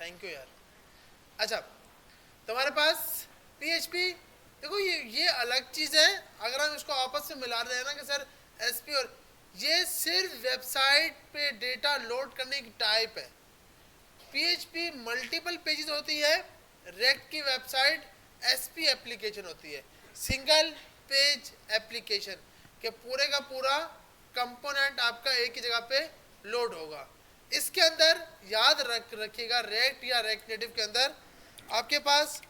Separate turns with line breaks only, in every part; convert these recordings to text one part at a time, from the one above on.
Thank you यार। अच्छा, तुम्हारे पास पीएचपी, देखो ये अलग चीज है। अगर हम इसको आपस में मिला रहे हैं ना कि सर एसपी, और ये सिर्फ वेबसाइट पे डेटा लोड करने की टाइप है। पीएचपी मल्टीपल पेजेस होती है, रेक्ट की वेबसाइट एसपी एप्लीकेशन होती है, सिंगल पेज एप्लीकेशन के पूरे का पूरा कंपोनेंट आपका एक ही जगह पे लोड होगा। इसके अंदर याद रखिएगा, रेक्ट या रेक्ट नेटिव के अंदर आपके पास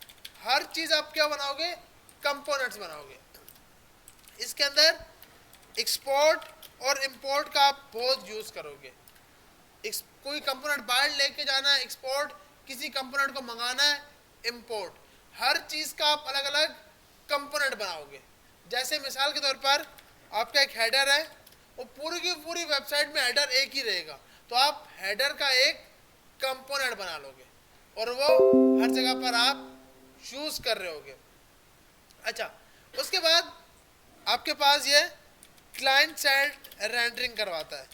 हर चीज आप क्या बनाओगे, कंपोनेंट्स बनाओगे। इसके अंदर एक्सपोर्ट और इंपोर्ट का आप बहुत यूज करोगे। कोई कंपोनेंट बाहर लेके जाना है एक्सपोर्ट, किसी कंपोनेंट को मंगाना है इंपोर्ट, हर चीज का आप अलग अलग कंपोनेंट बनाओगे। जैसे मिसाल के तौर पर आपका एक हेडर है, वो पूरी की पूरी वेबसाइट में हेडर एक ही रहेगा, तो आप हेडर का एक कंपोनेंट बना लोगे और वो हर जगह पर आप यूज कर रहे होगे। अच्छा, उसके बाद आपके पास ये क्लाइंट साइड रेंडरिंग करवाता है,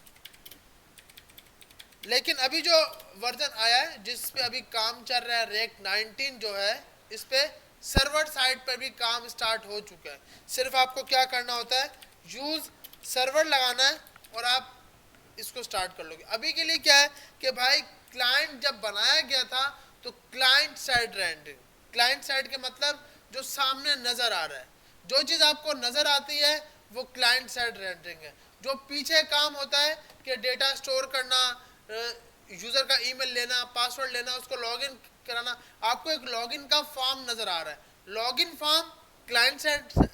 लेकिन अभी जो वर्जन आया है जिस पे अभी काम चल रहा है रेक्ट 19 जो है, इस पे सर्वर साइड पर भी काम स्टार्ट हो चुका है। सिर्फ आपको क्या करना होता है, यूज सर्वर लगाना है और आप इसको स्टार्ट कर लोगे। अभी के लिए क्या है कि भाई क्लाइंट जब बनाया गया था तो client side rendering, client side के मतलब जो सामने नजर आ रहा है, जो चीज आपको नजर आती है वो क्लाइंट साइड रेंडरिंग है। जो पीछे काम होता है कि डेटा स्टोर करना, यूजर का ईमेल लेना, पासवर्ड लेना, उसको लॉगिन कराना, आपको एक लॉगिन का फॉर्म नजर आ रहा है, लॉगिन फॉर्म क्लाइंट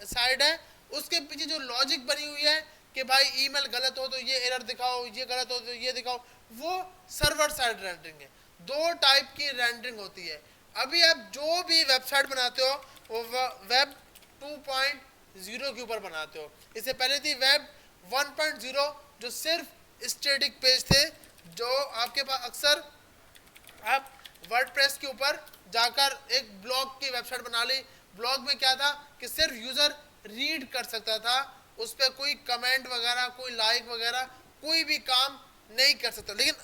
साइड है। उसके पीछे जो लॉजिक बनी हुई है कि भाई ईमेल गलत हो तो ये एरर दिखाओ, ये गलत हो तो ये दिखाओ, वो सर्वर साइड रेंडरिंग है। दो टाइप की रेंडरिंग होती है। अभी आप जो भी वेबसाइट बनाते हो वो वेब 2.0 के ऊपर बनाते हो। इससे पहले थी वेब 1.0 जो सिर्फ स्टैटिक पेज थे, जो आपके पास अक्सर आप वर्डप्रेस के ऊपर जाकर एक ब्लॉग की वेबसाइट बना ली। ब्लॉग में क्या था कि सिर्फ यूजर रीड कर सकता था, उस पर कोई कमेंट वगैरह, कोई लाइक वगैरह, कोई भी काम नहीं कर सकता। लेकिन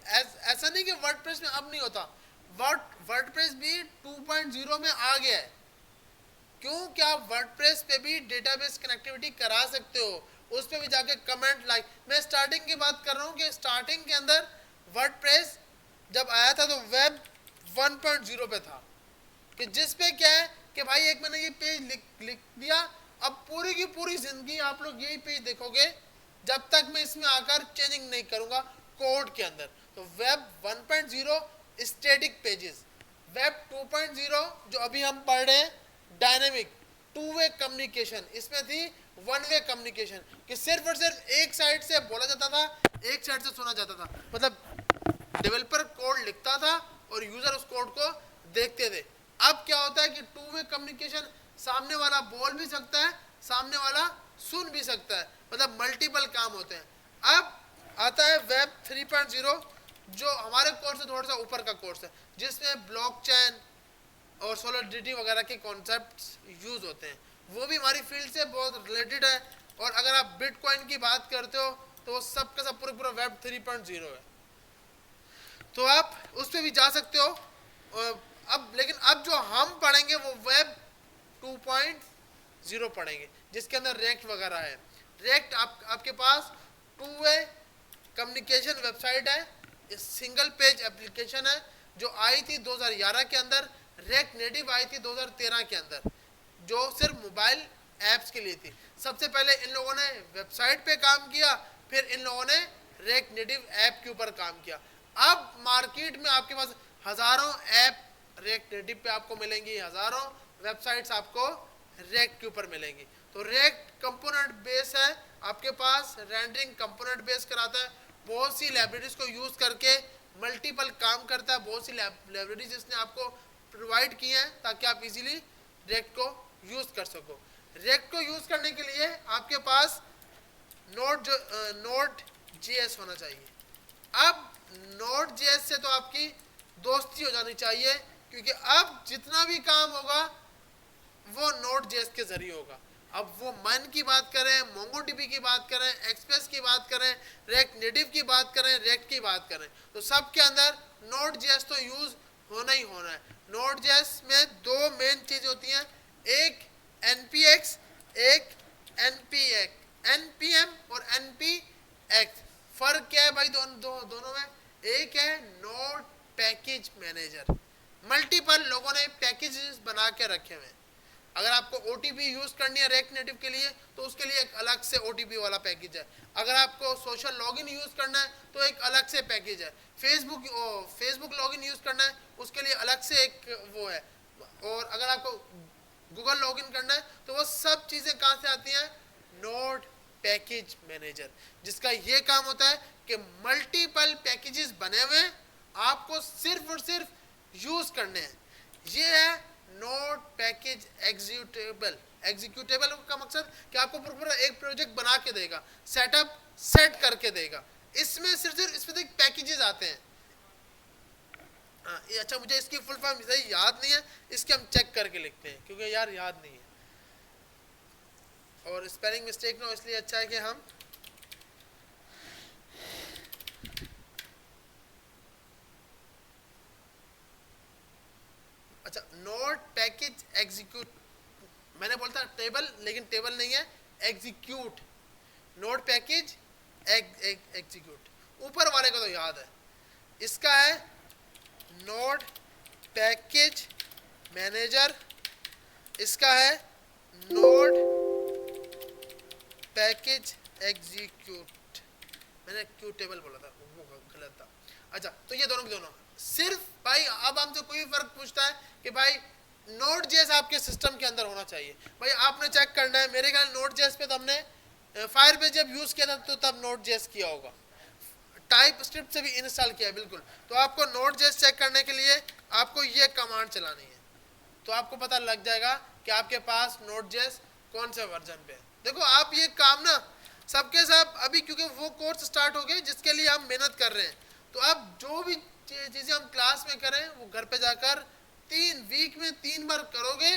ऐसा नहीं कि वर्डप्रेस में अब नहीं होता, वर्डप्रेस भी 2.0 में आ गया है। क्यों, क्या आप वर्डप्रेस पे भी डेटाबेस कनेक्टिविटी करा सकते हो, उस पे भी जाके कमेंट लाइक। मैं स्टार्टिंग की बात कर रहा हूँ कि स्टार्टिंग के अंदर वर्डप्रेस जब आया था तो वेब 1.0 पे था, कि जिस पे क्या है कि भाई एक मैंने ये पेज लिख दिया, अब पूरी की पूरी जिंदगी आप लोग यही पेज देखोगे जब तक मैं इसमें आकर चेंजिंग नहीं करूंगा कोड के अंदर। तो वेब 1.0 स्टैटिक पेजेस, वेब 2.0 जो अभी हम पढ़ रहे हैं डायनेमिक टू वे कम्युनिकेशन, इसमें थी वन वे कम्युनिकेशन कि सिर्फ और सिर्फ एक साइड से बोला जाता था, एक साइड से सुना जाता था। मतलब डेवलपर कोड लिखता था और यूजर उस कोड को देखते थे। अब क्या होता है कि टू वे कम्युनिकेशन, सामने वाला बोल भी सकता है, सामने वाला सुन भी सकता है, मतलब मल्टीपल काम होते हैं। अब आता है वेब 3.0 जो हमारे कोर्स से थोड़ा सा ऊपर का कोर्स है, जिसमें ब्लॉकचेन और सॉलिडिटी वगैरह के कॉन्सेप्ट्स यूज होते हैं। वो भी हमारी फील्ड से बहुत रिलेटेड है। और अगर आप बिटकॉइन की बात करते हो तो वो सब का सब पूरा पूरा वेब 3.0 है, तो आप उस पर भी जा सकते हो। अब लेकिन अब जो हम पढ़ेंगे वो वेब 2.0 पढ़ेंगे, जिसके अंदर रेक्ट वगैरह है। रेक्ट आपके पास टू वे कम्युनिकेशन वेबसाइट है, सिंगल पेज एप्लीकेशन है, जो आई थी 2011 के अंदर। रेक्ट नेटिव आई थी 2013 के अंदर, जो सिर्फ मोबाइल ऐप्स के लिए थी। सबसे पहले इन लोगों ने वेबसाइट पे काम किया, फिर इन लोगों ने रेक्ट नेटिव ऐप के ऊपर काम किया। अब मार्केट में आपके पास हजारों ऐप रेक्ट नेटिव पे आपको मिलेंगी, हजारों वेबसाइट्स आपको रेक्ट के ऊपर मिलेंगी। तो रेक्ट कंपोनेंट बेस है आपके पास, रेंडरिंग कंपोनेंट बेस कराता है, बहुत सी लाइब्रेरीज को यूज करके मल्टीपल काम करता है। बहुत सी लाइब्रेरीज इसने आपको प्रोवाइड की हैं ताकि आप इजीली रेक्ट को यूज कर सको। रेक्ट को यूज करने के लिए आपके पास नोड जेएस होना चाहिए। अब नोड जेएस से तो आपकी दोस्ती हो जानी चाहिए, क्योंकि अब जितना भी काम होगा वो नोड जेएस के जरिए होगा। अब वो मन की बात करें, मोंगोडीबी की बात करें, एक्सप्रेस की बात करें, रेक्ट नेटिव की बात करें, रेक्ट की बात करें, तो सब के अंदर नोड जेएस तो यूज होना ही होना है। Node.js में दो मेन चीज होती हैं, एक npx, एक npm और npx। फर्क क्या है भाई दोनों में? एक है नोड पैकेज मैनेजर, मल्टीपल लोगों ने पैकेजेस बना के रखे हुए हैं। अगर आपको ओटीपी यूज करनी है रिएक्ट नेटिव के लिए तो उसके लिए एक अलग से ओटीपी वाला पैकेज है। अगर आपको सोशल लॉगिन यूज करना है तो एक अलग से पैकेज है। फेसबुक लॉगिन यूज करना है उसके लिए अलग से एक वो है। और अगर आपको गूगल लॉगिन करना है तो वो सब चीजें कहां से आती हैं? नोड पैकेज मैनेजर, जिसका ये काम होता है कि मल्टीपल पैकेजेस बने हुए आपको सिर्फ और सिर्फ यूज करने हैं। ये है नोड पैकेज एग्जीक्यूटेबल। एग्जीक्यूटेबल का मकसद कि आपको पूरा एक प्रोजेक्ट बना के देगा, सेटअप सेट करके देगा। इसमें सिर्फ स्पेसिफिक पैकेजेस आते हैं। ये अच्छा, मुझे इसकी फुल फॉर्म सही याद नहीं है, इसके हम चेक करके लिखते हैं क्योंकि यार याद नहीं है और स्पेलिंग मिस्टेक ना हो, इसलिए अच्छा है कि हम अच्छा नोड पैकेज एग्जीक्यूट, मैंने बोलता टेबल लेकिन टेबल नहीं है, एग्जीक्यूट। नोड पैकेज एग्जीक्यूट, ऊपर वाले को तो याद है। इसका है नोड पैकेज मैनेजर, इसका है नोड पैकेज एग्जीक्यूट। मैंने क्यू टेबल बोला था, वो गलत था। अच्छा, तो ये दोनों के दोनों सिर्फ भाई, अब हमसे कोई फर्क पूछता है कि भाई नोड जेएस आपके सिस्टम के अंदर होना चाहिए, भाई आपने चेक करना है। मेरे ख्याल नोड जेएस पे तो हमने फायरबेस जब यूज किया था तो तब नोड जेएस किया होगा, टाइप स्क्रिप्ट से भी इंस्टॉल किया है बिल्कुल। तो आपको नोड जेएस चेक करने के लिए आपको ये कमांड चलानी है, तो आपको पता लग जाएगा कि आपके पास नोड जेएस कौन से वर्जन पे है। देखो आप ये काम ना सबके सब अभी, क्योंकि वो कोर्स स्टार्ट हो गए जिसके लिए हम मेहनत कर रहे हैं, तो अब जो भी चीजें हम क्लास में करें वो घर पे जाकर 3 वीक में 3 बार करोगे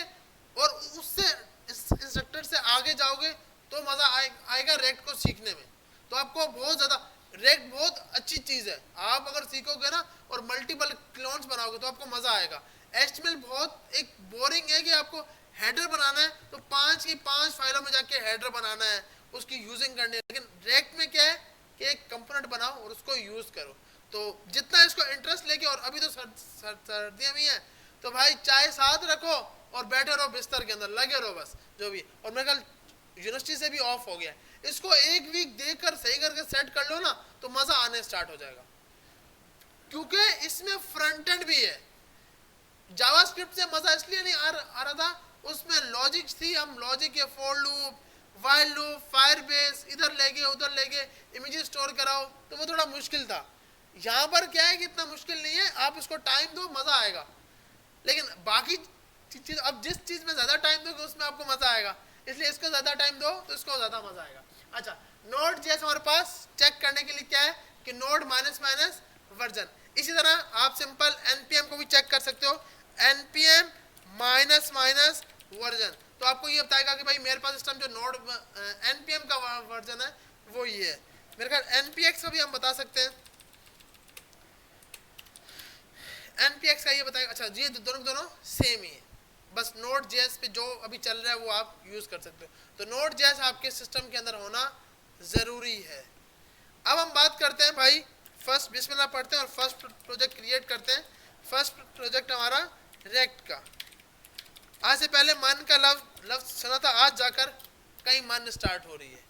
और उससे इंस्ट्रक्टर से आगे जाओगे तो मजा आएगा रेक्ट को सीखने में। तो आपको बहुत ज्यादा रेक्ट बहुत अच्छी चीज है, आप अगर सीखोगे ना और मल्टीपल क्लोन्स बनाओगे तो आपको मजा आएगा। एचटीएमएल बहुत एक बोरिंग है कि आपको हेडर बनाना है तो 5 की 5 फाइलों में जाके हेडर बनाना है, उसकी यूजिंग करनी है। लेकिन रेक्ट में क्या है कि एक कंपोनेंट बनाओ और उसको यूज करो। तो जितना इसको इंटरेस्ट लेके, और अभी तो सर्दियां भी हैं तो भाई चाय साथ रखो और बैठे रहो बिस्तर के अंदर, लगे रहो बस जो भी। और मेरे ख्याल यूनिवर्सिटी से भी ऑफ हो गया, इसको एक वीक देकर सही करके सेट कर लो ना तो मजा आने स्टार्ट हो जाएगा, क्योंकि इसमें फ्रंट एंड भी है। जावास्क्रिप्ट से मजा इसलिए नहीं आ रहा था, उसमें लॉजिक थी, हम लॉजिक के for loop, while loop, Firebase इधर ले गए उधर ले गए, इमेजेस स्टोर कराओ, तो वो थोड़ा मुश्किल था। यहाँ पर क्या है कि इतना मुश्किल नहीं है, आप इसको टाइम दो मजा आएगा। लेकिन बाकी चीज, अब जिस चीज में ज्यादा टाइम दोगे उसमें आपको मजा आएगा, इसलिए इसको ज्यादा टाइम दो तो इसको ज्यादा मजा आएगा। अच्छा, नोड जैसे हमारे पास चेक करने के लिए क्या है कि नोड माइनस माइनस वर्जन। इसी तरह आप सिंपल npm को भी चेक कर सकते हो, npm माइनस माइनस वर्जन, तो आपको ये बताएगा कि भाई मेरे पास सिस्टम जो नोड npm का वर्जन है वो ये है। मेरे ख्याल npx को भी हम बता सकते हैं, npx का ये बताएगा। अच्छा, ये दोनों सेम ही है, बस नोड जेएस पे जो अभी चल रहा है वो आप यूज कर सकते हो। तो नोड जेएस आपके सिस्टम के अंदर होना जरूरी है। अब हम बात करते हैं भाई, फर्स्ट बिस्मिल्लाह पढ़ते हैं और फर्स्ट प्रोजेक्ट क्रिएट करते हैं। फर्स्ट प्रोजेक्ट हमारा रेक्ट का। आज से पहले मन का लफ्ज सुना था, आज जाकर कहीं मन स्टार्ट हो रही है।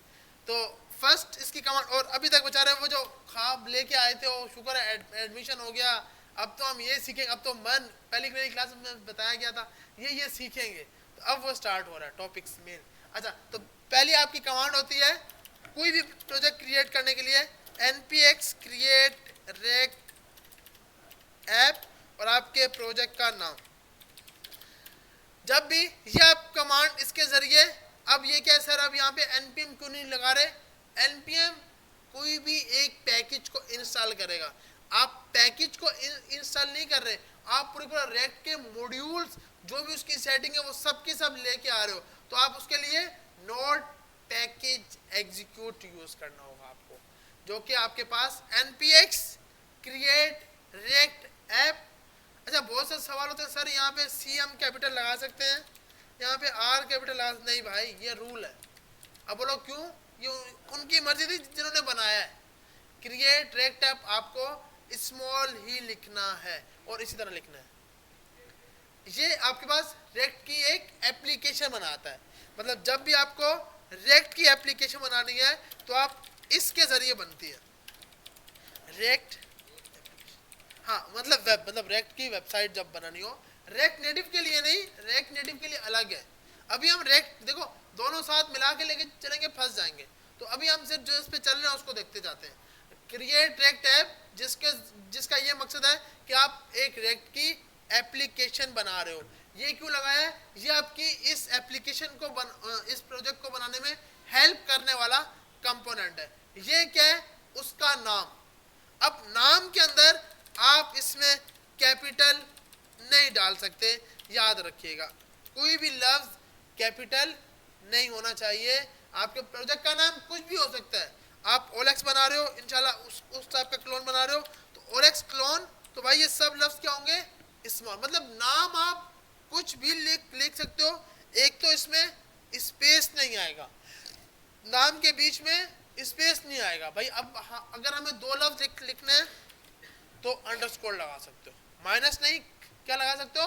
तो फर्स्ट इसकी कमांड, और अभी तक बेचारे वो जो ख्वाब लेके आए थे वो शुक्र है एडमिशन हो गया, अब तो हम ये सीखेंगे। अब तो मन पहली क्लास में बताया गया था ये सीखेंगे, तो अब वो स्टार्ट हो रहा है टॉपिक्स मेन। अच्छा, तो पहली आपकी कमांड होती है कोई भी प्रोजेक्ट क्रिएट करने के लिए npx create रेक्ट ऐप और आपके प्रोजेक्ट का नाम। जब भी ये आप कमांड इसके जरिए, अब ये क्या सर अब यहाँ पे npm क्यों नहीं लगा रहे? npm कोई भी एक पैकेज को इंस्टॉल करेगा, आप पैकेज को इंस्टॉल नहीं कर रहे, आप पूरे रेक्ट के मॉड्यूल्स जो भी उसकी सेटिंग है वो सब के सब लेके आ रहे हो। तो आप उसके लिए नोड पैकेज एग्जीक्यूट यूज करना होगा आपको, जो कि आपके पास npx create रेक्ट ऐप। अच्छा, बहुत सवाल होते हैं सर यहाँ पे CM कैपिटल लगा सकते हैं, यहाँ पे R कैपिटल लगा, नहीं भाई ये रूल है। अब बोलो क्यों? ये उनकी मर्जी थी जिन्होंने बनाया है। क्रिएट रेक्ट टैब आपको स्मॉल ही लिखना है और इसी तरह लिखना है। ये आपके पास रेक्ट की एक एप्लीकेशन बनाता है, मतलब जब भी आपको रेक्ट की एप्लीकेशन बनानी है तो आप इसके जरिए बनती है रेक्ट। हाँ मतलब वेब, मतलब रेक्ट की वेबसाइट जब बनानी हो, रेक्ट नेटिव के लिए नहीं, रेक्ट नेटिव के लिए अलग है। अभी हम रेक्ट देखो दोनों साथ मिला के लेके चलेंगे फंस जाएंगे, तो अभी हम सिर्फ जो इस पे चल रहे हैं उसको देखते जाते हैं। क्रिएट रेक्ट ऐप जिसका ये मकसद है कि आप एक रेक्ट की एप्लीकेशन बना रहे हो। ये क्यों लगाया है? ये आपकी इस एप्लीकेशन को इस प्रोजेक्ट को बनाने में हेल्प करने वाला कंपोनेंट है। ये क्या है? उसका नाम। अब नाम के अंदर आप इसमें कैपिटल नहीं डाल सकते, याद रखिएगा कोई भी लफ्ज कैपिटल नहीं होना चाहिए। आपके प्रोजेक्ट का नाम कुछ भी हो सकता है। आप ओलेक्स बना रहे हो, इंशाल्लाह उस टाइप का क्लोन बना रहे हो तो ओलेक्स क्लोन, तो भाई ये सब लफ्ज क्या होंगे? स्मॉल। मतलब नाम आप कुछ भी लिख सकते हो। एक तो इसमें स्पेस नहीं आएगा, नाम के बीच में स्पेस नहीं आएगा भाई। अब अगर हमें दो लफ्ज लिखने हैं तो अंडरस्कोर लगा सकते हो, माइनस नहीं, क्या लगा सकते हो?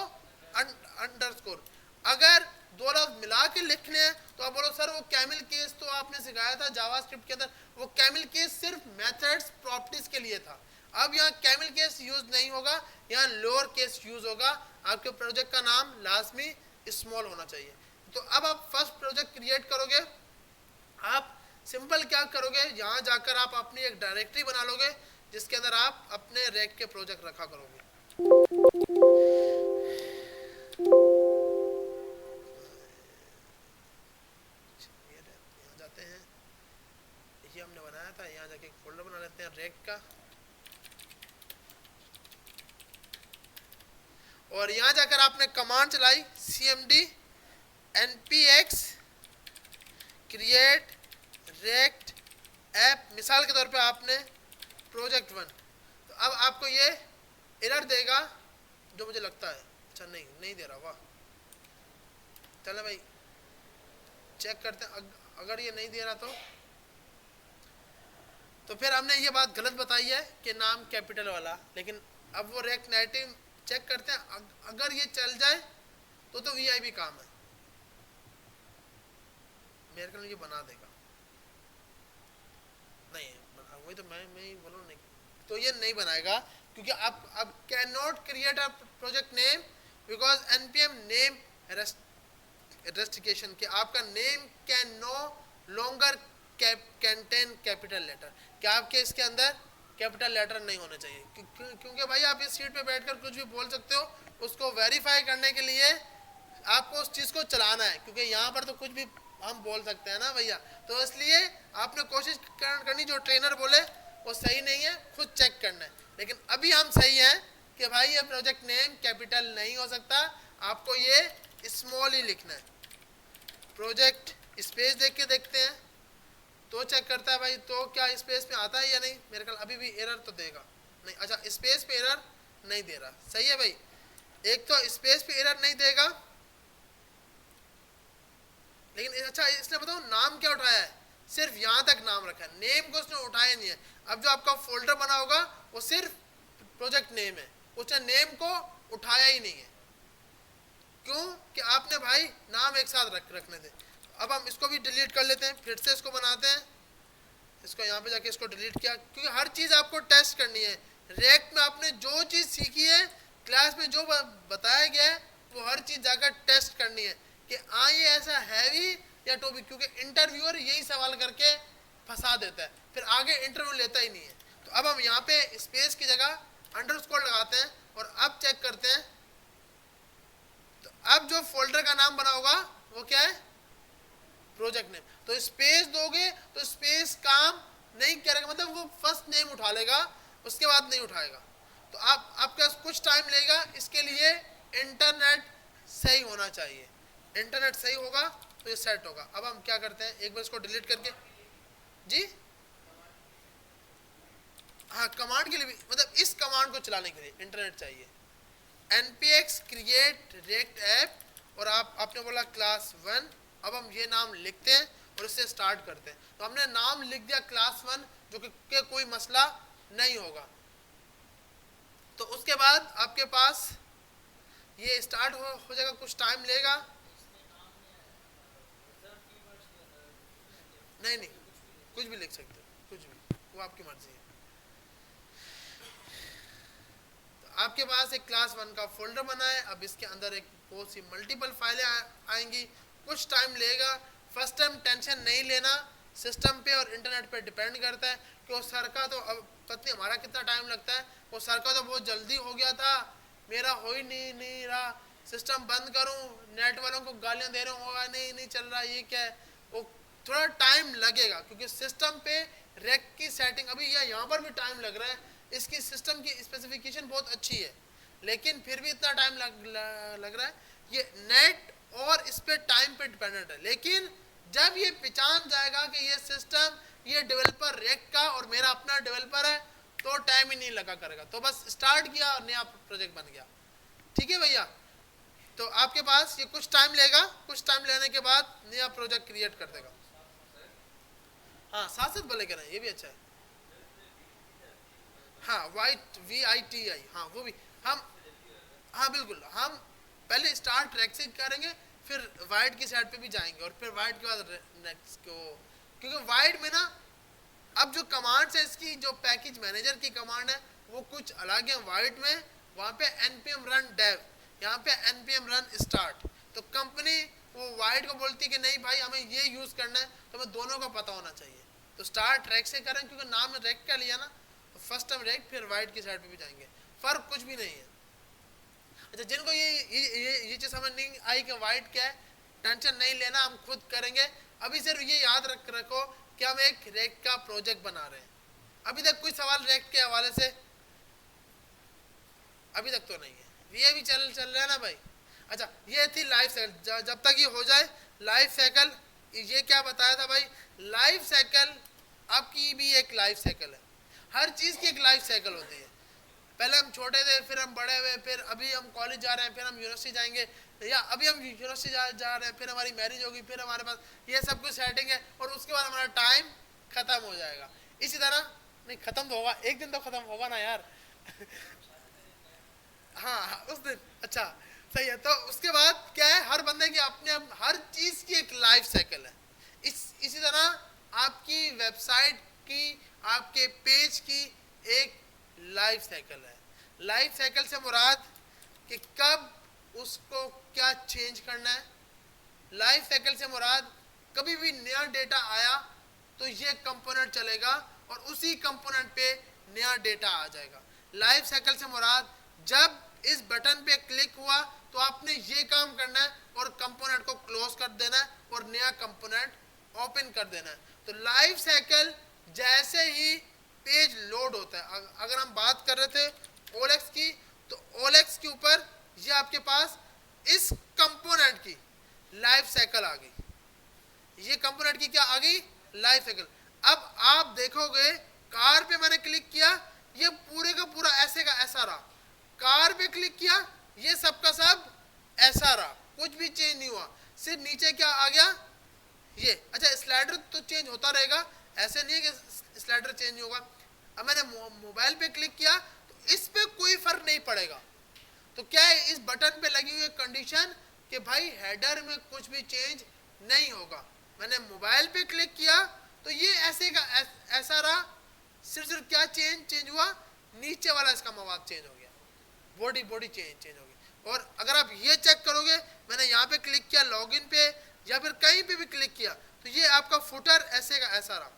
अंडरस्कोर। अगर दो लफ्ज मिला के लिखने हैं तो आप बोलो सर वो कैमल केस तो आपने सिखाया था जावास्क्रिप्ट के अंदर, वो कैमल केस सिर्फ मेथड्स प्रॉपर्टीज के लिए था। अब यहाँ कैमल केस यूज नहीं होगा, यहाँ लोअर केस यूज होगा। आपके प्रोजेक्ट का नाम लाजमी स्मॉल होना चाहिए। तो अब आप फर्स्ट प्रोजेक्ट क्रिएट करोगे, आप सिंपल क्या करोगे, यहाँ जाकर आप अपनी एक डायरेक्टरी बना लोगे जिसके अंदर आप अपने रैक के प्रोजेक्ट रखा करोगे। यहाँ जाते हैं, ये हमने बनाया था, यहाँ जाके एक फोल्डर बना लेते हैं रैक का, और यहाँ जाकर आपने कमांड चलाई cmd npx create react app. मिसाल के तौर पे आपने प्रोजेक्ट 1, तो अब आपको ये एरर देगा जो मुझे लगता है, अच्छा नहीं दे रहा, वाह। चलो भाई चेक करते हैं, अगर ये नहीं दे रहा तो फिर हमने ये बात गलत बताई है कि नाम कैपिटल वाला, लेकिन अब वो रेक्ट नेटिव चेक करते हैं। अगर ये चल जाए तो वीआईपी काम है, मेरे ख्याल ये बना देगा। नहीं वही तो मैं ही बोलूँ, नहीं तो ये नहीं बनाएगा, क्योंकि अब can not create a project name because npm name restriction, कि आपका name can no longer contain capital letter, कि आपके इसके अंदर कैपिटल लेटर नहीं होने चाहिए। क्योंकि भाई आप इस सीट पे बैठकर कुछ भी बोल सकते हो, उसको वेरीफाई करने के लिए आपको उस चीज़ को चलाना है, क्योंकि यहाँ पर तो कुछ भी हम बोल सकते हैं ना भैया। तो इसलिए आपने कोशिश करनी जो ट्रेनर बोले वो सही नहीं है, खुद चेक करना है। लेकिन अभी हम सही हैं कि भाई ये प्रोजेक्ट नेम कैपिटल नहीं हो सकता, आपको ये स्मॉल ही लिखना है। प्रोजेक्ट स्पेस देख के देखते हैं तो चेक करता है भाई, तो क्या स्पेस में आता है या नहीं। मेरे ख्याल अभी भी एरर तो देगा नहीं, अच्छा स्पेस पे एरर नहीं दे रहा, सही है भाई। एक तो स्पेस पे एरर नहीं देगा, लेकिन अच्छा इसने बताओ नाम क्या उठाया है, सिर्फ यहाँ तक नाम रखा है, नेम को उसने उठाया नहीं है। अब जो आपका फोल्डर बना होगा वो सिर्फ प्रोजेक्ट नेम है, उसने नेम को उठाया ही नहीं है। क्यों? कि आपने भाई नाम एक साथ रखने थे। अब हम इसको भी डिलीट कर लेते हैं, फिर से इसको बनाते हैं, इसको यहाँ पे जाके इसको डिलीट किया, क्योंकि हर चीज़ आपको टेस्ट करनी है। रेक्ट में आपने जो चीज़ सीखी है, क्लास में जो बताया गया है, वो हर चीज़ जाकर टेस्ट करनी है कि हाँ ये ऐसा हैवी या टॉपिक, क्योंकि इंटरव्यूअर यही सवाल करके फंसा देता है, फिर आगे इंटरव्यू लेता ही नहीं है। तो अब हम यहाँ पे स्पेस की जगह अंडरस्कोर लगाते हैं और अब चेक करते हैं। तो अब जो फोल्डर का नाम बना होगा वो क्या है? Project name. तो स्पेस दोगे तो स्पेस काम नहीं करेगा, मतलब वो फर्स्ट नेम उठा लेगा, उसके बाद नहीं उठाएगा। तो आपके पास कुछ टाइम लेगा, इसके लिए इंटरनेट सही होना चाहिए। इंटरनेट सही होगा तो ये सेट होगा। अब हम क्या करते हैं, एक बार इसको डिलीट करके, जी हाँ कमांड के लिए भी, मतलब इस कमांड को चलाने के लिए इंटरनेट चाहिए। npx create react ऐप और आपने बोला क्लास 1। अब हम ये नाम लिखते हैं और इससे स्टार्ट करते हैं। तो हमने नाम लिख दिया क्लास 1, जो कि कोई मसला नहीं होगा। तो उसके बाद आपके पास ये स्टार्ट हो जाएगा, कुछ टाइम लेगा। नहीं नहीं, कुछ भी लिख सकते हो, कुछ भी, वो आपकी मर्जी है। तो आपके पास एक क्लास 1 का फोल्डर बना है। अब इसके अंदर एक बहुत सी मल्टीपल फाइलें आएंगी, कुछ टाइम लेगा। फर्स्ट टाइम टेंशन नहीं लेना, सिस्टम पे और इंटरनेट पे डिपेंड करता है कि वो सर का तो अब पता नहीं हमारा कितना टाइम लगता है, वो सर का तो बहुत जल्दी हो गया था, मेरा हो ही नहीं रहा, सिस्टम बंद करूं, नेट वालों को गालियां दे रहा हूँ, होगा नहीं चल रहा, ये क्या है। वो थोड़ा टाइम लगेगा क्योंकि सिस्टम पे रैक की सेटिंग अभी यहाँ पर भी टाइम लग रहा है। इसकी सिस्टम की स्पेसिफिकेशन बहुत अच्छी है, लेकिन फिर भी इतना टाइम लग रहा है। ये नेट और इस पे टाइम पे डिपेंडेंट है, लेकिन जब ये पहचान जाएगा कि ये सिस्टम, ये डेवलपर रैक का और मेरा अपना डेवलपर है, तो टाइम ही नहीं लगा करेगा। तो बस स्टार्ट किया और नया प्रोजेक्ट बन गया। ठीक है भैया, तो आपके पास ये कुछ टाइम लेगा, कुछ टाइम लेने के बाद नया प्रोजेक्ट क्रिएट कर देगा। हाँ, साथ साथ भले करें, ये भी अच्छा है। हाँ, VITI, हाँ वो भी हम, हाँ बिल्कुल, हम पहले स्टार्ट रैक से करेंगे, फिर वाइड की साइड पे भी जाएंगे और फिर वाइड के बाद नेक्स्ट को, क्योंकि वाइड में ना अब जो कमांड्स है, इसकी जो पैकेज मैनेजर की कमांड है वो कुछ अलग है। वाइड में वहाँ पे npm run dev, यहाँ पे npm run start। तो कंपनी वो वाइड को बोलती है कि नहीं भाई हमें ये यूज़ करना है, तो हमें दोनों का पता होना चाहिए। तो स्टार्ट रैक से करें क्योंकि नाम रैक का लिया ना, तो फर्स्ट टाइम रैक, फिर वाइड की साइड पे भी जाएंगे, फ़र्क कुछ भी नहीं है। अच्छा, जिनको ये चीज़ समझ नहीं आई कि वाइड क्या है, टेंशन नहीं लेना, हम खुद करेंगे। अभी सिर्फ ये याद रखो कि हम एक रैक का प्रोजेक्ट बना रहे हैं। अभी तक कोई सवाल रैक के हवाले से? अभी तक तो नहीं है, ये भी चल रहा है ना भाई। अच्छा, ये थी लाइफ साइकिल। जब तक ये हो जाए लाइफ साइकिल, ये क्या बताया था भाई, लाइफ साइकिल आपकी भी एक लाइफ साइकिल है। हर चीज़ की एक लाइफ साइकिल होती है। पहले हम छोटे थे, फिर हम बड़े हुए, फिर अभी हम कॉलेज जा रहे हैं, फिर हम यूनिवर्सिटी जाएंगे, या अभी हम यूनिवर्सिटी जा रहे हैं, फिर हमारी मैरिज होगी, फिर हमारे पास ये सब कुछ सेटिंग है, और उसके बाद हमारा टाइम खत्म हो जाएगा। इसी तरह नहीं, खत्म तो होगा एक दिन, तो खत्म होगा ना यार। हाँ, उस दिन, अच्छा सही है। तो उसके बाद क्या है, हर बंदे की अपने हर चीज की एक लाइफ साइकिल है। इसी तरह आपकी वेबसाइट की, आपके पेज की एक लाइफ साइकिल है। लाइफ साइकिल से मुराद कि कब उसको क्या चेंज करना है। लाइफ साइकिल से मुराद कभी भी नया डेटा आया तो ये कंपोनेंट चलेगा और उसी कंपोनेंट पे नया डेटा आ जाएगा। लाइफ साइकिल से मुराद जब इस बटन पे क्लिक हुआ तो आपने ये काम करना है और कंपोनेंट को क्लोज कर देना है और नया कंपोनेंट ओपन कर देना है। तो लाइफ साइकिल जैसे ही पेज लोड होता है, अगर हम बात कर रहे थे OLX की, तो OLX के ऊपर ये आपके पास इस कंपोनेंट की लाइफ साइकिल आ गई। ये कंपोनेंट की क्या आ गई, लाइफ साइकिल। अब आप देखोगे कार पे मैंने क्लिक किया, ये पूरे का पूरा ऐसे का ऐसा रहा। कार पे क्लिक किया, ये सब का सब ऐसा रहा, कुछ भी चेंज नहीं हुआ। सिर्फ नीचे क्या आ गया, ये। अच्छा, स्लाइडर तो चेंज होता रहेगा, ऐसे नहीं है कि स्लाइडर चेंज होगा। अब मैंने मोबाइल पे क्लिक किया तो इस पे कोई फर्क नहीं पड़ेगा। तो क्या है, इस बटन पे लगी हुई कंडीशन कि भाई हेडर में कुछ भी चेंज नहीं होगा। मैंने मोबाइल पे क्लिक किया तो ये ऐसे का ऐसा रहा, सिर्फ क्या चेंज हुआ, नीचे वाला इसका मवाद चेंज हो गया, बॉडी चेंज हो गई। और अगर आप ये चेक करोगे, मैंने यहाँ पे क्लिक किया लॉगिन पे या फिर कहीं पे भी क्लिक किया, तो ये आपका फुटर ऐसे का ऐसा रहा।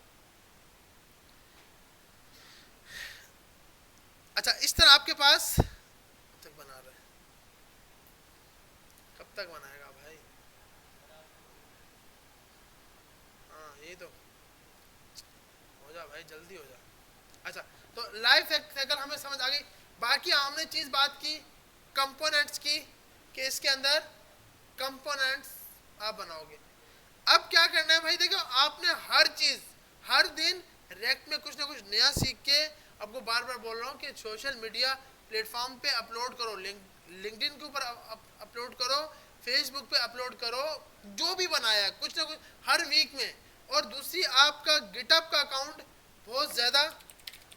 अच्छा, इस तरह आपके पास तक बना रहे, कब तक बनाएगा भाई? हाँ, ये तो हो जा भाई, जल्दी हो जा। अच्छा, तो लाइफ साइकिल हमें समझ आ गई। बाकी हमने चीज बात की कंपोनेंट्स की, कि इसके अंदर कंपोनेंट्स आप बनाओगे। अब क्या करना है भाई, देखो आपने हर चीज हर दिन रैक में कुछ ना कुछ नया सीख के, आपको बार बार बोल रहा हूँ कि सोशल मीडिया प्लेटफॉर्म पे अपलोड करो, लिंक्डइन के ऊपर अपलोड करो, फेसबुक पे अपलोड करो, जो भी बनाया है कुछ ना कुछ हर वीक में। और दूसरी आपका गिटअप का अकाउंट बहुत ज़्यादा,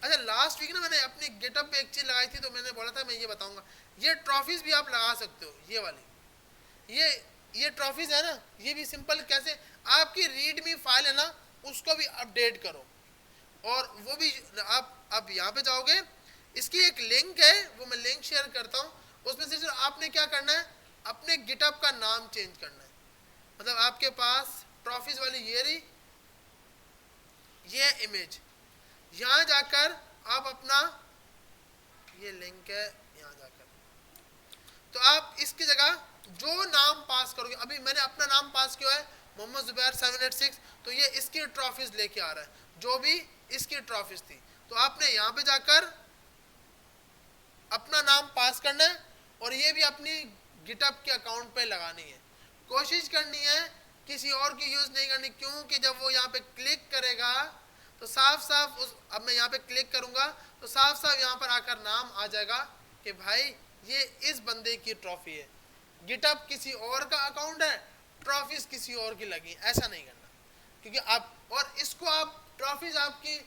अच्छा लास्ट वीक ना मैंने अपनी गिटअप पे एक चीज़ लगाई थी तो मैंने बोला था मैं ये बताऊंगा, ये ट्रॉफीज़ भी आप लगा सकते हो, ये वाली ये ट्रॉफीज़ है ना, ये भी सिंपल कैसे, आपकी रीडमी फाइल है ना उसको भी अपडेट करो। और वो भी आप यहाँ पे जाओगे, इसकी एक लिंक है वो मैं लिंक शेयर करता हूँ, उसमें से सिर्फ आपने क्या करना है, अपने गिटअप का नाम चेंज करना है। मतलब आपके पास ट्रॉफीज वाली ये रही, ये इमेज, यहाँ जाकर आप अपना, ये लिंक है यहाँ जाकर, तो आप इसकी जगह जो नाम पास करोगे, अभी मैंने अपना नाम पास किया है मोहम्मद जुबैर 786, तो ये इसकी ट्रॉफीज लेके आ रहा है, जो भी इसकी ट्रॉफीज थी। तो आपने यहाँ पे जाकर अपना नाम पास करना है और ये भी अपनी गिटअप के अकाउंट पे लगानी है। कोशिश करनी है किसी और की यूज नहीं करनी, क्योंकि जब वो यहाँ पे क्लिक करेगा तो साफ साफ अब मैं यहाँ पे क्लिक करूंगा तो साफ साफ यहाँ पर आकर नाम आ जाएगा कि भाई ये इस बंदे की ट्रॉफी है। गिटअप किसी और का अकाउंट है, ट्रॉफीज किसी और की लगी, ऐसा नहीं करना। क्योंकि आप, और इसको आप ट्रॉफीज आपकी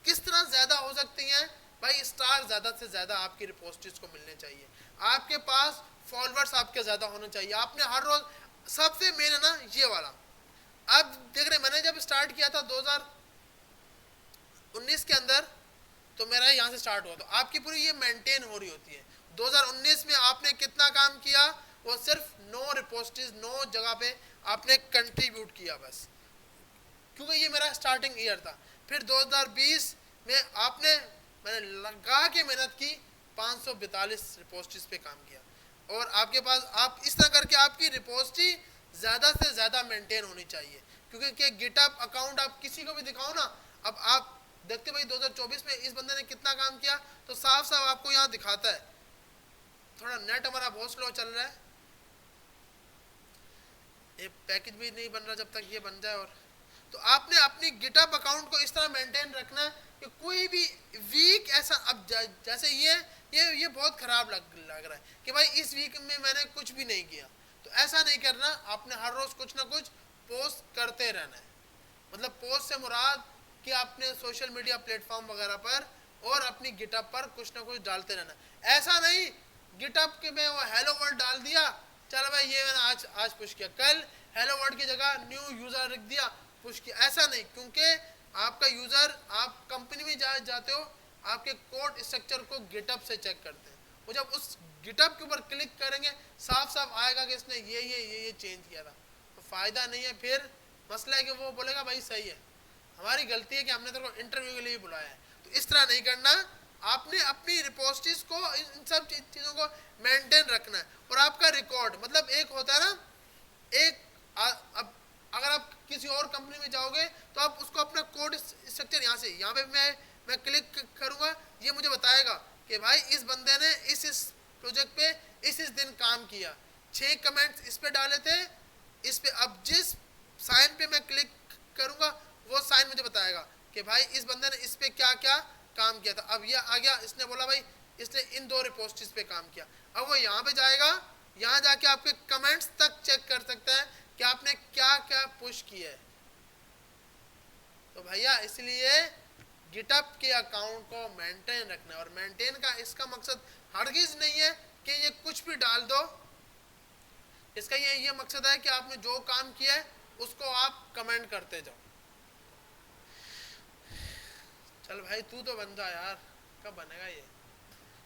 किस तरह ज्यादा हो सकती हैं भाई, स्टार ज्यादा से ज्यादा आपकी रिपोस्टेज को मिलने चाहिए, आपके पास फॉलोअर्स आपके ज्यादा होने चाहिए। आपने हर रोज, सबसे मेन है ना ये वाला, अब देख रहे मैंने जब स्टार्ट किया था 2019 के अंदर, तो मेरा यहाँ से स्टार्ट हुआ, तो आपकी पूरी ये मेंटेन हो रही होती है। 2019 में आपने कितना काम किया, वो सिर्फ 9 रिपोस्टेज 9 जगह पे आपने कंट्रीब्यूट किया बस, क्योंकि ये मेरा स्टार्टिंग ईयर था। फिर 2020 में मैंने लगा के मेहनत की, 542 रिपोस्टेज पे काम किया। और आपके पास, आप इस तरह करके आपकी रिपोस्टी ज़्यादा से ज़्यादा मेंटेन होनी चाहिए, क्योंकि गिटअप अकाउंट आप किसी को भी दिखाओ ना, अब आप देखते भाई 2024 में इस बंदे ने कितना काम किया, तो साफ साफ आपको यहाँ दिखाता है। थोड़ा नेट हमारा बहुत स्लो चल रहा है, ये पैकेज भी नहीं बन रहा, जब तक ये बन जाए। और तो आपने अपनी गिटअप अकाउंट को इस तरह मेंटेन रखना है कि कोई भी वीक ऐसा, अब जैसे ये बहुत खराब लग रहा है कि भाई इस वीक में मैंने कुछ भी नहीं किया, तो ऐसा नहीं करना। आपने हर रोज कुछ ना कुछ पोस्ट करते रहना है। मतलब पोस्ट से मुराद कि आपने सोशल मीडिया प्लेटफॉर्म वगैरह पर और अपनी गिटअप पर कुछ ना कुछ डालते रहना। ऐसा नहीं गिटअप के में वो हेलो वर्ल्ड डाल दिया, चलो भाई ये मैंने आज पुश किया, कल हेलो वर्ल्ड की जगह न्यू यूजर रख दिया, पुश किया, ऐसा नहीं। क्योंकि आपका यूजर, आप कंपनी में जाते हो, आपके कोड स्ट्रक्चर को गिटअप से चेक करते हैं, वो जब उस गिटअप के ऊपर क्लिक करेंगे साफ साफ आएगा कि इसने ये चेंज किया था, तो फायदा नहीं है। फिर मसला है कि वो बोलेगा भाई सही है, हमारी गलती है कि हमने तेरे को इंटरव्यू के लिए बुलाया है। तो इस तरह नहीं करना, आपने अपनी रिपोस्टिस को, इन सब चीज़ों को मेंटेन रखना है। और आपका रिकॉर्ड, मतलब एक होता है ना, अब अगर आप किसी और कंपनी में जाओगे तो आप उसको अपना कोड स्ट्रक्चर यहाँ पे मैं क्लिक करूँगा, ये मुझे बताएगा कि भाई इस बंदे ने इस प्रोजेक्ट पे इस दिन काम किया, 6 कमेंट्स इस पे डाले थे, इस पे अब जिस साइन पे मैं क्लिक करूँगा वो साइन मुझे बताएगा कि भाई इस बंदे ने इस पे क्या क्या काम किया था। अब ये आ गया, इसने बोला भाई इसने इन 2 रिपोस्टिस पे काम किया, अब वो यहाँ पे जाएगा, यहाँ जाके आपके कमेंट्स तक चेक कर सकता है कि आपने क्या क्या पुश किया है। तो भैया इसलिए गिटअप के अकाउंट को मेंटेन रखना है। और मेंटेन का इसका मकसद हरगिज नहीं है कि ये कुछ भी डाल दो, इसका ये मकसद है कि आपने जो काम किया है उसको आप कमेंट करते जाओ। चल भाई तू तो बन जा यार, कब बनेगा ये,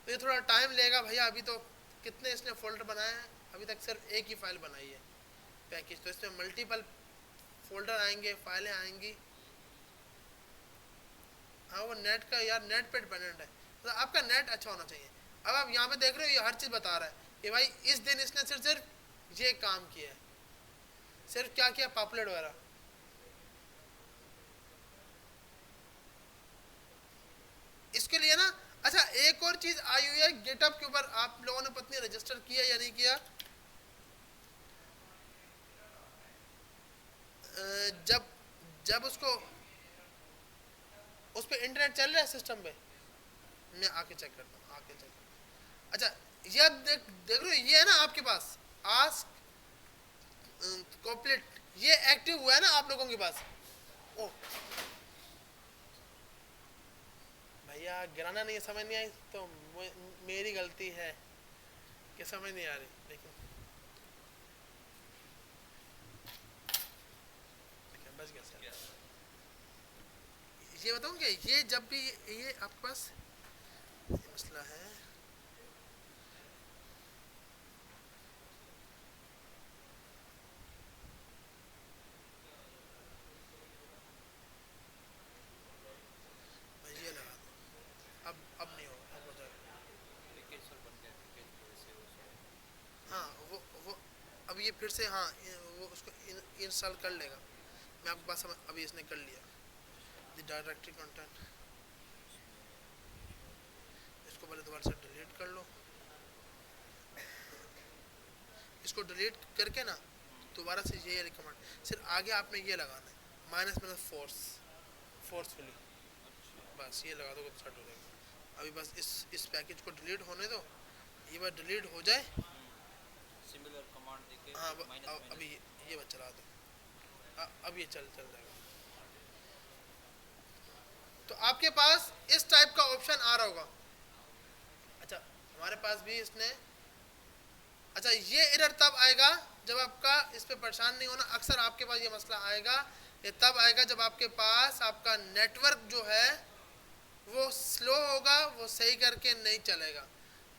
तो ये थोड़ा टाइम लेगा भैया। अभी तो कितने इसने फोल्डर बनाए हैं, अभी तक सिर्फ एक ही फाइल बनाई है पैकेज, तो इसमें मल्टीपल फोल्डर आएंगे, फाइलें आएंगी। हाँ वो नेट का यार, नेट पे डिपेंडेंट है, तो आपका नेट अच्छा होना चाहिए। अब आप यहाँ पे देख रहे हो ये हर चीज़ बता रहा है कि भाई इस दिन इसने सिर्फ ये काम किया है, सिर्फ क्या किया, पॉपुलेट वगैरह। इसके लिए ना, अच्छा एक और चीज आई हुई है गिटअप के ऊपर, आप लोगों ने पत्नी रजिस्टर किया या नहीं किया? जब उसको उस पर इंटरनेट चल रहा है सिस्टम पे, मैं आके चेक करता हूँ, आके चेक। अच्छा ये आप देख रहे हो, ये है ना आपके पास आस्क कॉपलेट, ये एक्टिव हुआ है ना आप लोगों के पास। ओ भैया गिराना नहीं है, समझ नहीं आई तो मेरी गलती है कि समझ नहीं आ रही, लेकिन बच गया सर। ये बताऊंगे, ये जब भी ये आपके पास ये मसला है, मैं ये लगा दूं, अब नहीं होगा, अब हो जाएगा। हाँ वो अब ये फिर से, हाँ वो उसको इंस्टॉल कर लेगा। मैं आपको बात समझ, अभी इसने कर लिया द डायरेक्टरी कंटेंट। इसको पहले दोबारा से डिलीट कर लो, इसको डिलीट करके ना दोबारा से ये रिकमेंड, सिर्फ आगे आपने ये लगाना है माइनस माइनस फोर्सफुली, बस ये लगा दो तो स्टार्ट हो जाएगा। अभी बस इस पैकेज को डिलीट होने दो, ये बार डिलीट हो जाए,
सिमिलर कमांड देके
हाँ
माइनस
अभी ये बार चला दो, अब ये चल जाएगा। तो आपके पास इस टाइप का ऑप्शन आ रहा होगा। अच्छा हमारे पास भी इसने, अच्छा ये एरर तब आएगा जब आपका इस पे परेशान नहीं होना, अक्सर आपके पास ये मसला आएगा, ये तब आएगा जब आपके पास आपका नेटवर्क जो है वो स्लो होगा, वो सही करके नहीं चलेगा।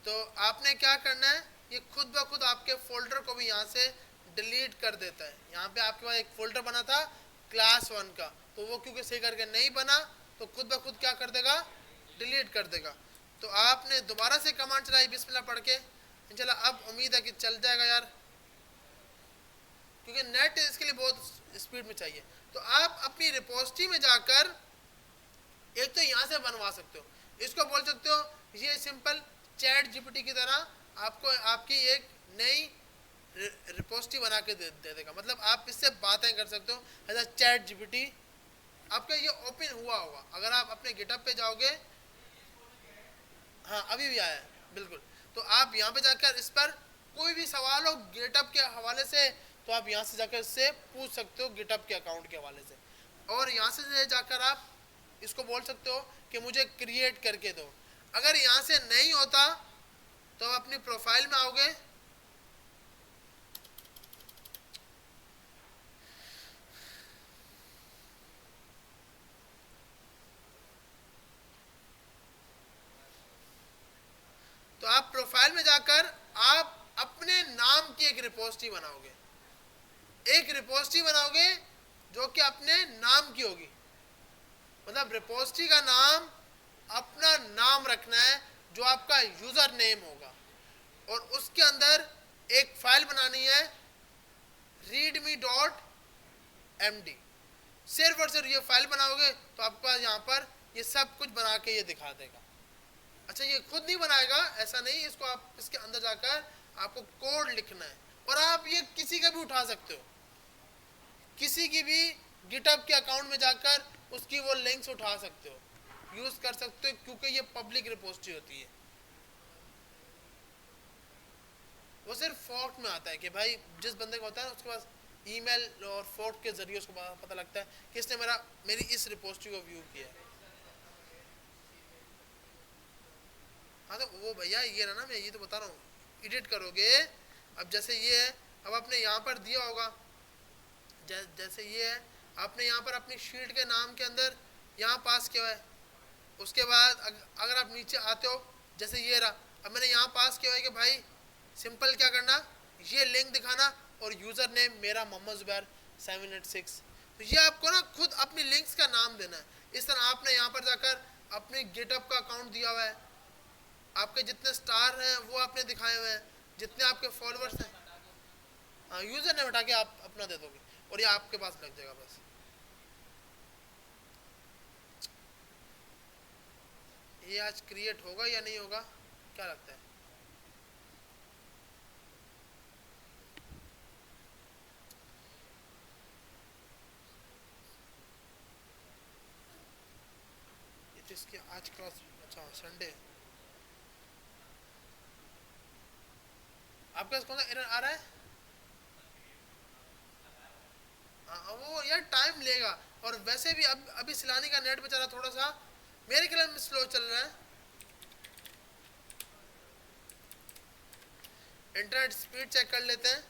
तो आपने क्या करना है, ये खुद ब खुद आपके फोल्डर को भी यहाँ से डिलीट कर देता है। यहाँ पे आपके पास एक फोल्डर बना था क्लास 1 का, तो वो क्योंकि सही करके नहीं बना तो खुद ब खुद क्या कर देगा, डिलीट कर देगा। तो आपने दोबारा से कमांड चलाई बिस्मिल्लाह पढ़ के, इंशाल्लाह अब उम्मीद है कि चल जाएगा यार, क्योंकि नेट इसके लिए बहुत स्पीड में चाहिए। तो आप अपनी रिपोजिटरी में जाकर एक तो यहाँ से बनवा सकते हो, इसको बोल सकते हो ये सिंपल चैट जीपीटी की तरह आपको आपकी एक नई रिपोजिटरी बना के दे देगा, मतलब आप इससे बातें कर सकते हो एज अ चैट जीपीटी। आपका ये ओपन हुआ होगा अगर आप अपने गिटअप पे जाओगे, हाँ अभी भी आया है बिल्कुल। तो आप यहाँ पे जाकर इस पर कोई भी सवाल हो गिटअप के हवाले से, तो आप यहाँ से जाकर इससे पूछ सकते हो गिटअप के अकाउंट के हवाले से, और यहाँ से जाकर आप इसको बोल सकते हो कि मुझे क्रिएट करके दो। अगर यहाँ से नहीं होता तो आप अपनी प्रोफाइल में आओगे, तो आप प्रोफाइल में जाकर आप अपने नाम की एक रिपोजिटरी बनाओगे, एक रिपोजिटरी बनाओगे जो कि अपने नाम की होगी, मतलब रिपोजिटरी का नाम अपना नाम रखना है जो आपका यूजर नेम होगा, और उसके अंदर एक फाइल बनानी है readme.md। सिर्फ और सिर्फ ये फाइल बनाओगे तो आपके पास यहाँ पर ये सब कुछ बना के ये दिखा देगा। अच्छा ये खुद नहीं बनाएगा ऐसा नहीं, इसको आप इसके अंदर जाकर आपको कोड लिखना है, और आप ये किसी का भी उठा सकते हो, किसी की भी गिटहब के अकाउंट में जाकर उसकी वो लिंक्स उठा सकते हो, यूज कर सकते हो, क्योंकि ये पब्लिक रिपोजिटरी होती है। वो सिर्फ फोर्क में आता है कि भाई जिस बंदे को होता है ना उसके पास ईमेल और फोर्क के जरिए उसको पता लगता है कि इसने मेरी इस रिपोजिटरी को व्यू किया है। हाँ तो वो भैया ये ना मैं ये तो बता रहा हूँ, एडिट करोगे, अब जैसे ये है, अब आपने यहाँ पर दिया होगा, जैसे ये है, आपने यहाँ पर अपनी शीट के नाम के अंदर यहाँ पास किया है, उसके बाद अगर आप नीचे आते हो जैसे ये रहा, अब मैंने यहाँ पास किया है कि भाई सिंपल क्या करना, ये लिंक दिखाना और यूज़र नेम मेरा मोहम्मद ज़ुबैर 786। तो ये आपको ना खुद अपनी लिंक्स का नाम देना है। इस तरह आपने यहाँ पर जाकर अपने गिटअप का अकाउंट दिया हुआ है, आपके जितने स्टार हैं वो आपने दिखाए हुए हैं, जितने आपके फॉलोअर्स हैं, हाँ यूज़र नेम हटा के आप अपना दे दोगे और ये आपके पास लग जाएगा। बस ये आज क्रिएट होगा या नहीं होगा, क्या लगता है? ये तो इसकी आज क्लास, अच्छा संडे, आपके पास कौन सा एरर आ रहा है? हाँ वो यार टाइम लेगा। और वैसे भी अब अभी सिलानी का नेट बेचारा थोड़ा सा मेरे ख्याल में स्लो चल रहा है। इंटरनेट स्पीड चेक कर लेते हैं।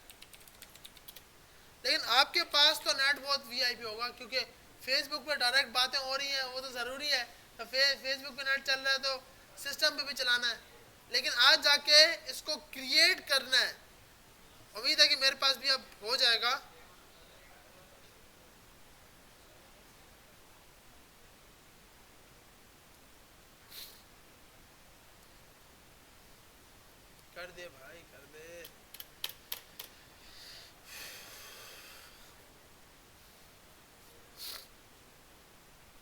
लेकिन आपके पास तो नेट बहुत वीआईपी होगा, क्योंकि फेसबुक पे डायरेक्ट बातें हो रही हैं, वो तो ज़रूरी है। तो फेसबुक पे नेट चल रहा है तो सिस्टम पे भी चलाना है। लेकिन आज जाके इसको क्रिएट करना है। उम्मीद है कि मेरे पास भी अब हो जाएगा। कर दे भाई कर दे।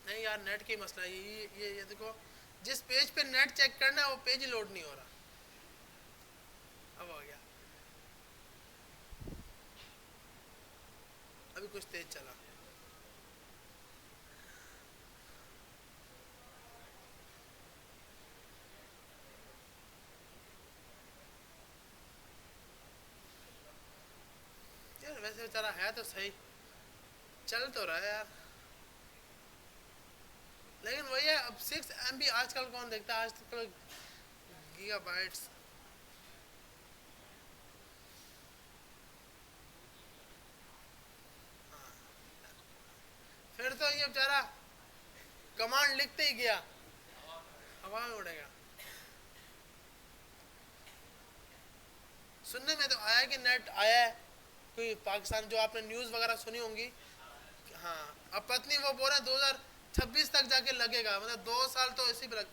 नहीं यार नेट की मसला है। ये देखो, जिस पेज पे नेट चेक करना है वो पेज ही लोड नहीं हो रहा। अब हो गया, अभी कुछ तेज चला। यार वैसे बेचारा है तो सही, चल तो रहा है यार। लेकिन वही है, अब 6 MB आजकल कौन देखता है, आजकल गीगाबाइट्स। फिर तो ये बेचारा कमांड लिखते ही गया, हवा में उड़ेगा। सुनने में तो आया कि नेट आया है कोई पाकिस्तान, जो आपने न्यूज़ वगैरह सुनी होंगी। हाँ, अब पत्नी वो बोल रहे 2026 तक जाके लगेगा, मतलब 2 साल तो इसी पे लग।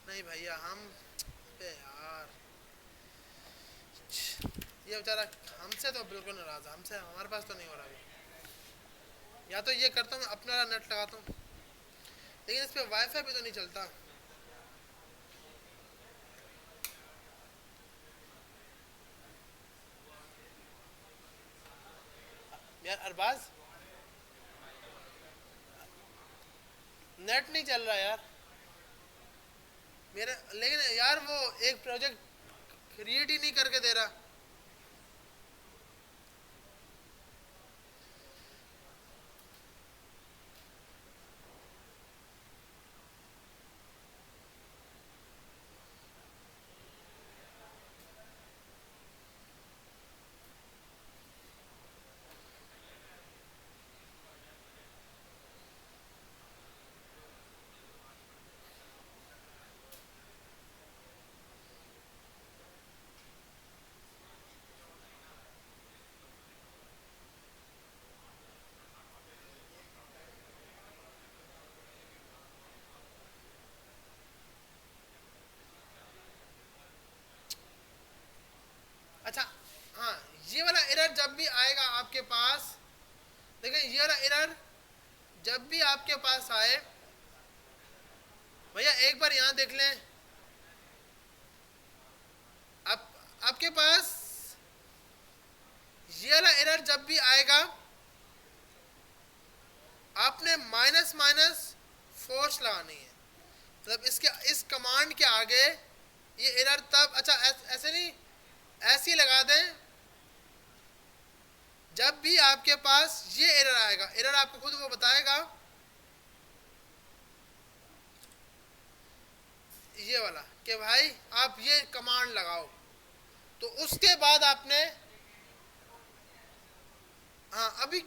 नहीं भैया हम पे यार, ये बेचारा हमसे तो बिल्कुल नाराज है, हमसे हमारे पास तो नहीं हो रहा अभी। या तो ये करता हूँ मैं अपना वाला नेट लगाता हूँ, लेकिन इस पे वाईफाई भी तो नहीं चलता। यार अरबाज नेट नहीं चल रहा यार मेरा, लेकिन यार वो एक प्रोजेक्ट क्रिएट ही नहीं करके दे रहा। अच्छा हाँ, ये वाला एरर जब भी आएगा आपके पास, देखिए ये वाला एरर जब भी आपके पास आए भैया एक बार यहाँ देख लें। आप आपके पास ये वाला एरर जब भी आएगा, आपने माइनस माइनस फोर्स लगानी है। मतलब इसके इस कमांड के आगे ये एरर तब, अच्छा ऐसे नहीं, ऐसे ही लगा दें। जब भी आपके पास ये एरर आएगा, एरर आपको खुद वो बताएगा, ये वाला कि भाई आप ये कमांड लगाओ, तो उसके बाद आपने, हाँ अभी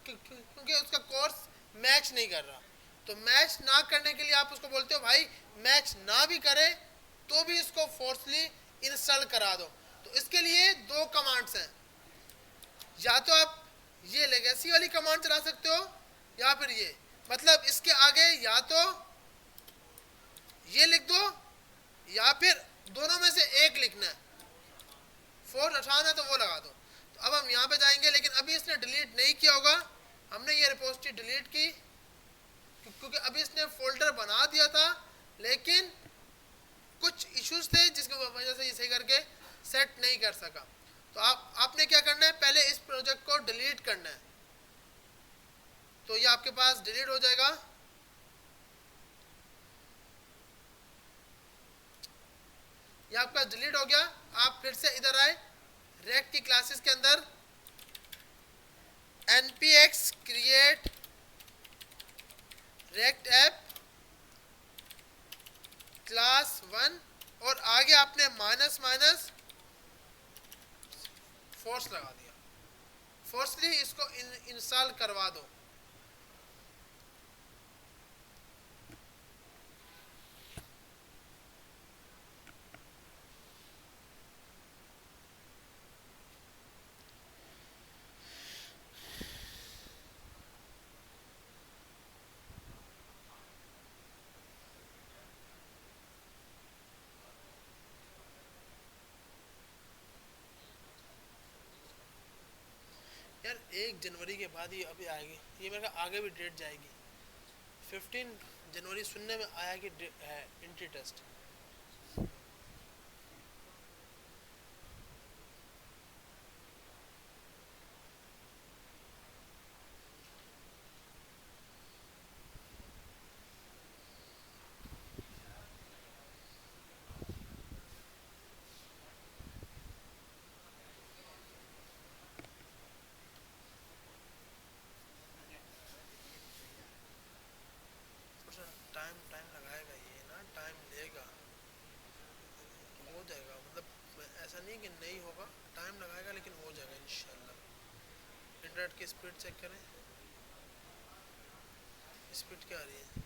क्योंकि उसका कोर्स मैच नहीं कर रहा, तो मैच ना करने के लिए आप उसको बोलते हो भाई मैच ना भी करे तो भी इसको फोर्सली इंस्टॉल करा दो। तो इसके लिए 2 कमांड्स हैं, या तो आप ये लेगेसी वाली कमांड चला सकते हो, या फिर ये, मतलब इसके आगे या तो ये लिख दो या फिर दोनों में से एक लिखना है। फोर्स हटाना है तो वो लगा दो। तो अब हम यहाँ पे जाएंगे, लेकिन अभी इसने डिलीट नहीं किया होगा, हमने ये रिपोजिटरी डिलीट की क्योंकि अभी इसने फोल्डर बना दिया था, लेकिन कुछ इश्यूज थे जिसकी वजह से ये सही करके सेट नहीं कर सका। तो आपने क्या करना है, पहले इस प्रोजेक्ट को डिलीट करना है। तो ये आपके पास डिलीट हो जाएगा। ये आपका डिलीट हो गया। आप फिर से इधर आए रेक्ट की क्लासेस के अंदर, npx create react app class 1 और आगे आपने माइनस माइनस फोर्स लगा दिया। फोर्सली इसको इंस्टॉल करवा दो। यार 1 जनवरी के बाद ही अभी आएगी, ये मेरे ख्याल आगे भी डेट जाएगी। 15 जनवरी सुनने में आया कि है एंट्री टेस्ट। टाइम टाइम लगाएगा ये ना, टाइम लेगा, हो जाएगा। मतलब ऐसा नहीं कि नहीं होगा, टाइम लगाएगा लेकिन हो जाएगा इंशाल्लाह। इंटरनेट की स्पीड चेक करें, स्पीड क्या आ रही है,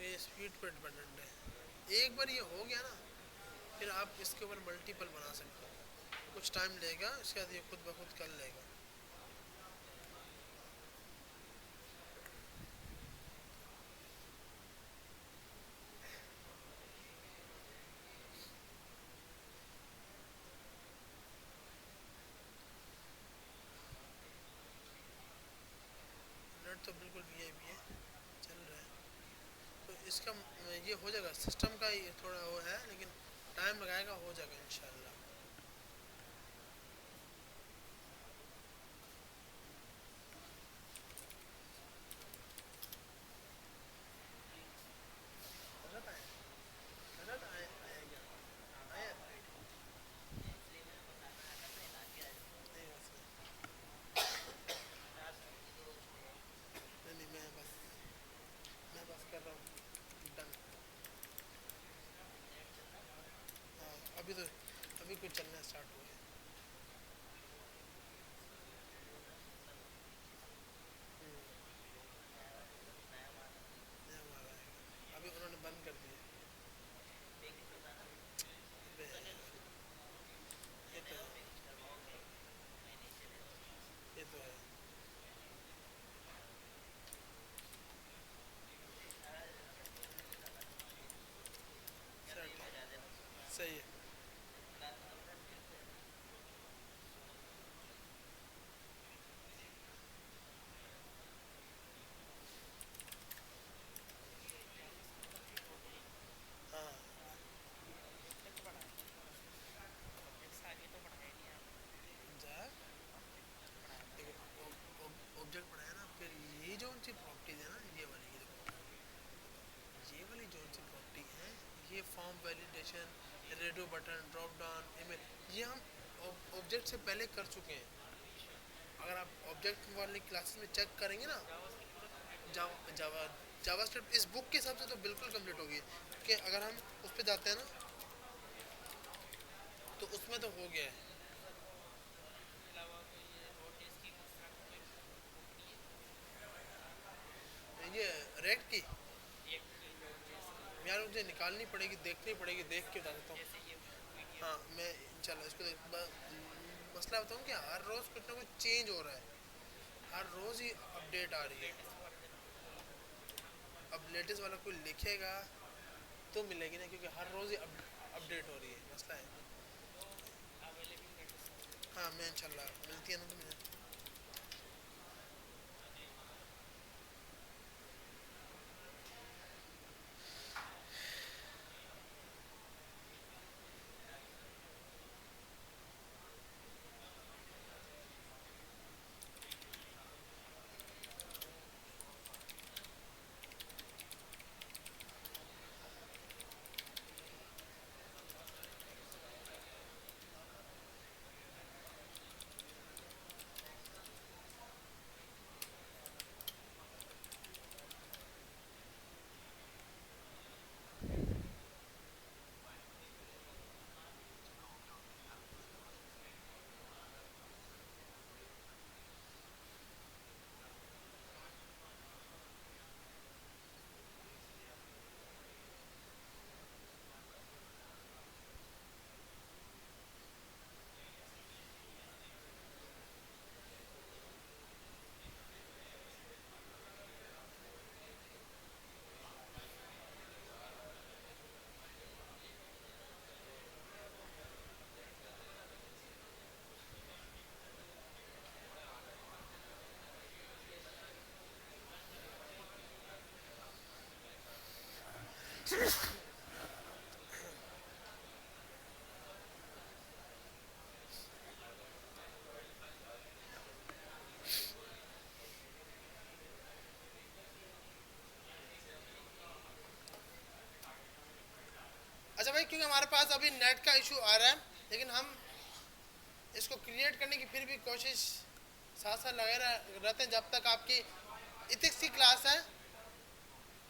ये स्पीड पर डिपेंडेंट है। एक बार ये हो गया ना, फिर आप इसके ऊपर मल्टीपल बना सकते हो। कुछ टाइम लेगा, इसके बाद ये खुद ब खुद कर लेगा। नेट तो बिल्कुल वीआईपी है, चल रहा है। तो इसका ये हो जाएगा, सिस्टम का ये थोड़ा वो है लेकिन टाइम लगाएगा, हो जाएगा इंशाल्लाह। नहीं मैं बस कर रहा हूँ डन। हाँ अभी कुछ चलना स्टार्ट हुआ है। नया माल आएगा, अभी उन्होंने बंद कर दिया। बे- ये तो है, ये तो है। सही है। हाँ जा, देखो ऑब्जेक्ट पढ़ाया ना, फिर ये जो उनकी प्रॉपर्टीज है ना, ये वाली, ये देखो, ये वाली जो उनकी प्रॉपर्टी है, ये form validation, radio button, drop down, image, ये हम ऑब्जेक्ट से पहले कर चुके हैं। अगर आप ऑब्जेक्ट वाली क्लासेस में चेक करेंगे ना, जावा जावा जावास्क्रिप्ट इस बुक के हिसाब से तो बिल्कुल कंप्लीट होगी। कि अगर हम उस पर जाते हैं ना, तो उसमें तो हो गया है। ये रेड की यार मुझे निकालनी पड़ेगी, देखनी पड़ेगी, देख के बता देता हूँ। हाँ मैं इंशाल्लाह इसको मसला बताऊँ कि हर रोज़ कुछ ना कुछ चेंज हो रहा है, हर रोज़ ही अपडेट आ रही है। अब लेटेस्ट वाला कोई लिखेगा तो मिलेगी ना, क्योंकि हर रोज़ ही अपडेट हो रही है, मसला है। हाँ मैं इंशाल्लाह मिलती है ना तो मुझे। क्योंकि हमारे पास अभी नेट का इशू आ रहा है, लेकिन हम इसको क्रिएट करने की फिर भी कोशिश साथ साथ लगे रहते हैं जब तक आपकी इथिक्स की क्लास है।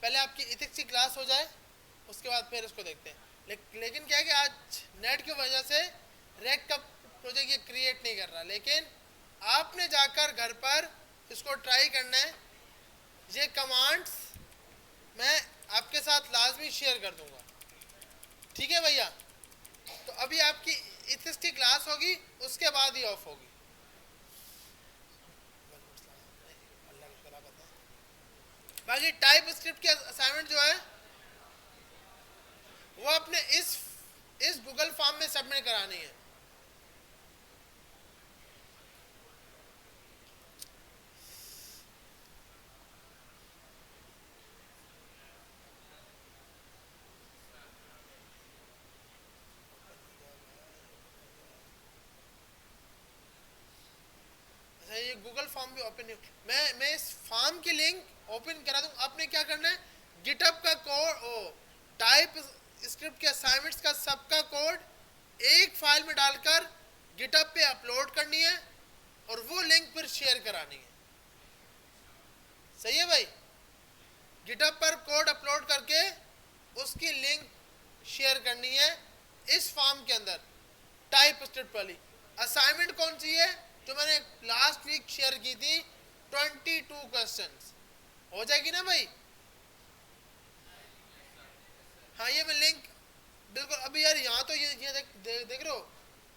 पहले आपकी इथिक्स की क्लास हो जाए, उसके बाद फिर इसको देखते हैं। लेकिन क्या है कि आज नेट की वजह से रैक का प्रोजेक्ट ये क्रिएट नहीं कर रहा, लेकिन आपने जाकर घर पर इसको ट्राई करना है। ये कमांड्स मैं आपके साथ लाजमी शेयर कर दूंगा, ठीक है भैया? तो अभी आपकी इथिक्स की क्लास होगी, उसके बाद ही ऑफ होगी। बाकी टाइप स्क्रिप्ट की असाइनमेंट जो है वो अपने इस गूगल फॉर्म में सबमिट करानी है। अच्छा, ये गूगल फॉर्म भी ओपन नहीं, मैं इस फॉर्म की लिंक ओपन करा दूं। आपने क्या करना है, गिटहब का कोड, टाइप स्क्रिप्ट के असाइनमेंट्स का सबका कोड एक फाइल में डालकर गिटहब पे अपलोड करनी है और वो लिंक फिर शेयर करानी है। सही है भाई? गिटहब पर कोड अपलोड करके उसकी लिंक शेयर करनी है इस फॉर्म के अंदर, टाइप स्क्रिप्ट वाली। असाइनमेंट कौन सी है? जो मैंने लास्ट वीक शेयर की थी, 22 क्वेश्चंस। हो जाएगी ना भाई? हाँ, ये मैं लिंक बिल्कुल अभी यार यहाँ तो ये देख रहे हो,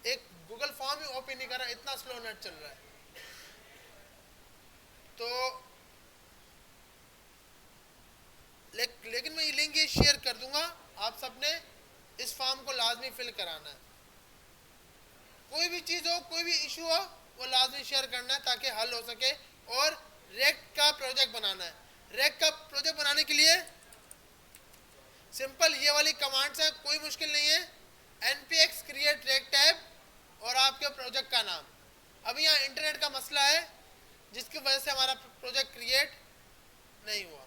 एक गूगल फॉर्म ही ओपन नहीं कर रहा, इतना स्लो नेट चल रहा है। तो लेकिन मैं ये लिंक ये शेयर कर दूंगा, आप सबने इस फॉर्म को लाजमी फिल कराना है। कोई भी चीज हो, कोई भी इशू हो, वो लाजमी शेयर करना है ताकि हल हो सके। और रेक का प्रोजेक्ट बनाना है। रेक का प्रोजेक्ट बनाने के लिए सिंपल ये वाली कमांड्स हैं, कोई मुश्किल नहीं है। npx create rec टैब और आपके प्रोजेक्ट का नाम। अभी यहाँ इंटरनेट का मसला है जिसकी वजह से हमारा प्रोजेक्ट क्रिएट नहीं हुआ।